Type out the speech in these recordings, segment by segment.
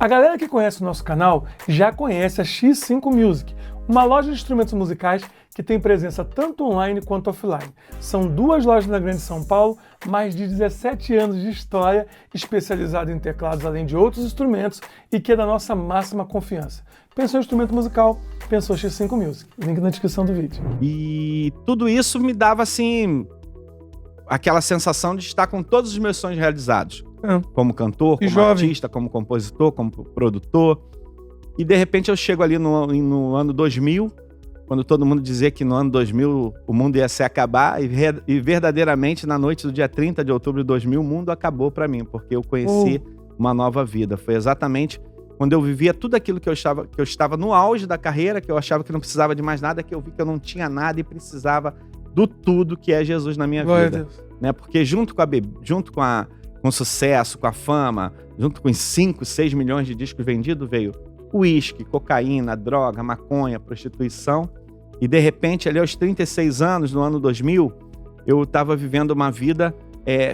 A galera que conhece o nosso canal já conhece a X5 Music, uma loja de instrumentos musicais que tem presença tanto online quanto offline. São 2 lojas na Grande São Paulo, mais de 17 anos de história, especializada em teclados além de outros instrumentos e que é da nossa máxima confiança. Pensou em instrumento musical? Pensou X5 Music. Link na descrição do vídeo. E tudo isso me dava, assim, aquela sensação de estar com todos os meus sonhos realizados. Como cantor, como artista, como compositor, como produtor. E de repente eu chego ali no ano 2000, quando todo mundo dizia que no ano 2000 o mundo ia se acabar, e verdadeiramente na noite do dia 30 de outubro de 2000 o mundo acabou para mim, porque eu conheci uma nova vida. Foi exatamente quando eu vivia tudo aquilo que eu estava no auge da carreira, que eu achava que não precisava de mais nada, que eu vi que eu não tinha nada e precisava do tudo que é Jesus na minha vida. Né? Porque junto com o sucesso, com a fama, junto com os 5, 6 milhões de discos vendidos, veio uísque, cocaína, droga, maconha, prostituição. E de repente, ali aos 36 anos, no ano 2000, eu estava vivendo uma vida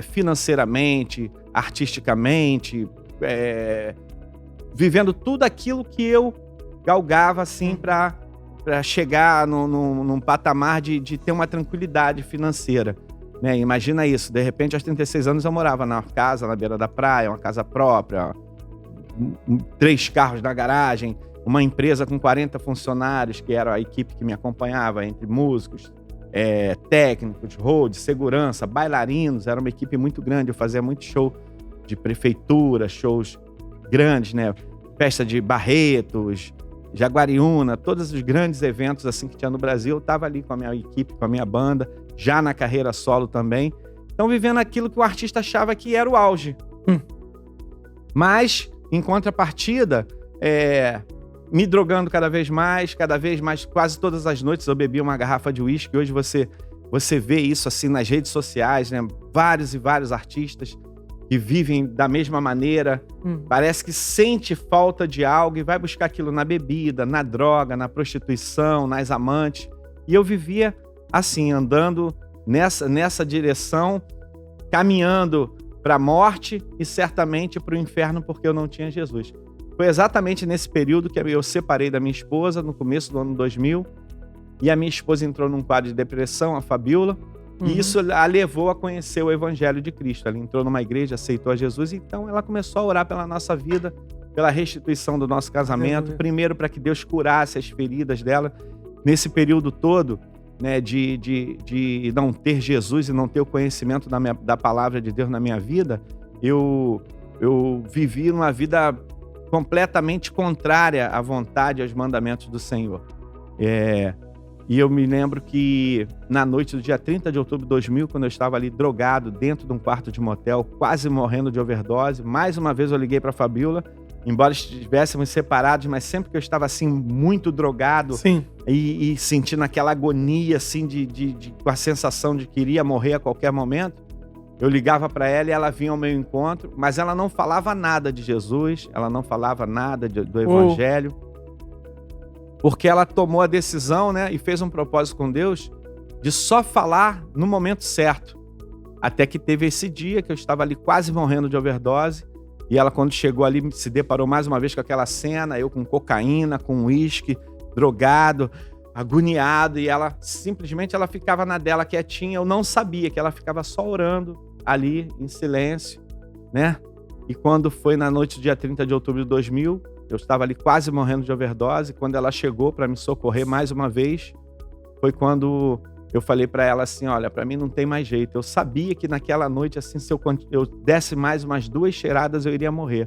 financeiramente, artisticamente, vivendo tudo aquilo que eu galgava assim, para chegar num patamar de ter uma tranquilidade financeira. Né? Imagina isso, de repente aos 36 anos eu morava numa casa na beira da praia, uma casa própria, 3 carros na garagem, uma empresa com 40 funcionários, que era a equipe que me acompanhava, entre músicos, técnicos, road, segurança, bailarinos, era uma equipe muito grande, eu fazia muito show de prefeitura, shows grandes, né? Festa de Barretos, Jaguariúna, todos os grandes eventos assim que tinha no Brasil, eu estava ali com a minha equipe, com a minha banda, já na carreira solo também. Então, vivendo aquilo que o artista achava que era o auge. Mas, em contrapartida, me drogando cada vez mais, quase todas as noites eu bebia uma garrafa de uísque. Hoje você vê isso assim nas redes sociais, né? Vários e vários artistas que vivem da mesma maneira, parece que sente falta de algo e vai buscar aquilo na bebida, na droga, na prostituição, nas amantes. E eu vivia assim, andando nessa direção, caminhando para a morte e certamente para o inferno, porque eu não tinha Jesus. Foi exatamente nesse período que eu separei da minha esposa, no começo do ano 2000, e a minha esposa entrou num quadro de depressão, a Fabiola, e isso a levou a conhecer o Evangelho de Cristo. Ela entrou numa igreja, aceitou a Jesus, então ela começou a orar pela nossa vida, pela restituição do nosso casamento, primeiro para que Deus curasse as feridas dela. Nesse período todo, né, de não ter Jesus e não ter o conhecimento da palavra de Deus na minha vida, eu vivi uma vida completamente contrária à vontade e aos mandamentos do Senhor. E eu me lembro que na noite do dia 30 de outubro de 2000, quando eu estava ali drogado dentro de um quarto de motel, quase morrendo de overdose, mais uma vez eu liguei para a Fabiola, embora estivéssemos separados, mas sempre que eu estava assim muito drogado e sentindo aquela agonia assim com a sensação de que iria morrer a qualquer momento, eu ligava para ela e ela vinha ao meu encontro, mas ela não falava nada de Jesus, ela não falava nada do Evangelho, porque ela tomou a decisão, né, e fez um propósito com Deus de só falar no momento certo. Até que teve esse dia que eu estava ali quase morrendo de overdose, e ela, quando chegou ali, se deparou mais uma vez com aquela cena, eu com cocaína, com uísque, drogado, agoniado, e ela simplesmente ficava na dela quietinha. Eu não sabia que ela ficava só orando ali em silêncio, né? E quando foi na noite do dia 30 de outubro de 2000, eu estava ali quase morrendo de overdose. Quando ela chegou para me socorrer mais uma vez, foi quando eu falei para ela assim, olha, para mim não tem mais jeito. Eu sabia que naquela noite, assim, se eu desse mais umas 2 cheiradas, eu iria morrer.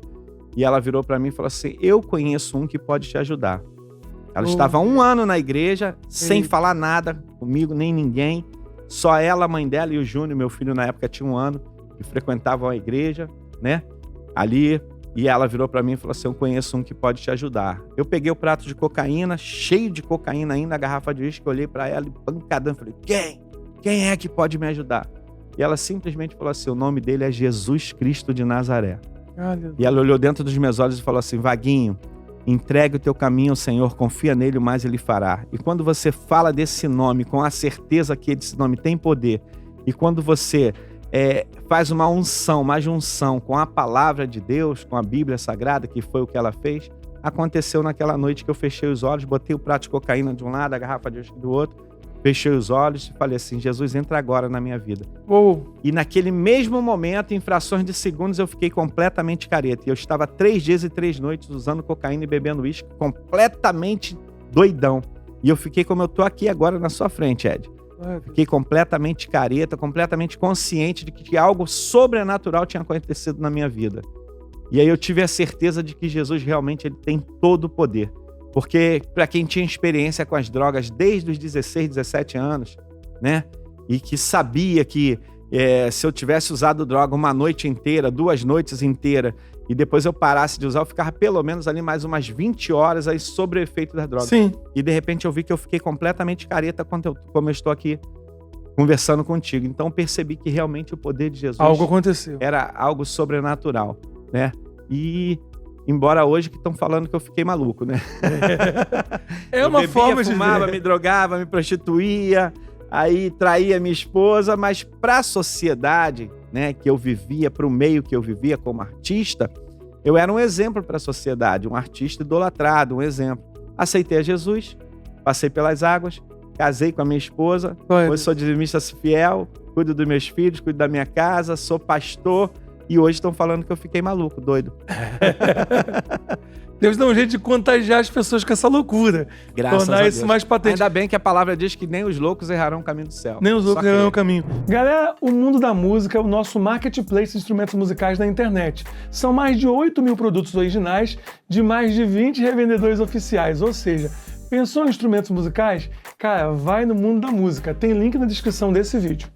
E ela virou para mim e falou assim, eu conheço um que pode te ajudar. Ela estava 1 ano na igreja, sem falar nada comigo, nem ninguém. Só ela, a mãe dela e o Júnior, meu filho na época tinha 1 ano, que frequentavam a igreja, né? Ali, e ela virou para mim e falou assim, eu conheço um que pode te ajudar. Eu peguei o prato de cocaína, cheio de cocaína ainda, a garrafa de uísque, olhei para ela e pancadão, falei, quem é que pode me ajudar? E ela simplesmente falou assim, o nome dele é Jesus Cristo de Nazaré. E ela olhou dentro dos meus olhos e falou assim, Vaguinho, entregue o teu caminho ao Senhor, confia nele, o mais ele fará. E quando você fala desse nome com a certeza que esse nome tem poder, e quando você faz uma junção com a palavra de Deus, com a Bíblia Sagrada, que foi o que ela fez, aconteceu naquela noite que eu fechei os olhos, botei o prato de cocaína de um lado, a garrafa de uísque do outro, fechei os olhos e falei assim, Jesus, entra agora na minha vida. Uou. E naquele mesmo momento, em frações de segundos, eu fiquei completamente careta. E eu estava 3 dias e 3 noites usando cocaína e bebendo uísque, completamente doidão. E eu fiquei como eu tô aqui agora na sua frente, Ed. Fiquei completamente careta, completamente consciente de que algo sobrenatural tinha acontecido na minha vida. E aí eu tive a certeza de que Jesus realmente ele tem todo o poder. Porque para quem tinha experiência com as drogas desde os 16, 17 anos, né? E que sabia que se eu tivesse usado droga uma noite inteira, 2 noites inteiras, e depois eu parasse de usar, eu ficava pelo menos ali mais umas 20 horas aí sobre o efeito das drogas. Sim. E de repente eu vi que eu fiquei completamente careta como eu estou aqui conversando contigo. Então eu percebi que realmente o poder de Jesus Algo aconteceu. era algo sobrenatural, né? E embora hoje que estão falando que eu fiquei maluco, né? É uma forma de fumava, ver. me drogava, me prostituía, aí traía minha esposa, mas para a sociedade, né, que eu vivia, para o meio que eu vivia como artista, eu era um exemplo para a sociedade, um artista idolatrado, um exemplo. Aceitei a Jesus, passei pelas águas, casei com a minha esposa, hoje sou dizimista fiel, cuido dos meus filhos, cuido da minha casa, sou pastor, e hoje estão falando que eu fiquei maluco, doido. Deus dá um jeito de contagiar as pessoas com essa loucura. Graças tornar a isso Deus. mais patente. Ainda bem que a palavra diz que nem os loucos errarão o caminho do céu. Nem os Só outros crer. errarão o caminho. Galera, o Mundo da Música é o nosso marketplace de instrumentos musicais na internet. São mais de 8.000 produtos originais de mais de 20 revendedores oficiais. Ou seja, pensou em instrumentos musicais? Cara, vai no Mundo da Música. Tem link na descrição desse vídeo.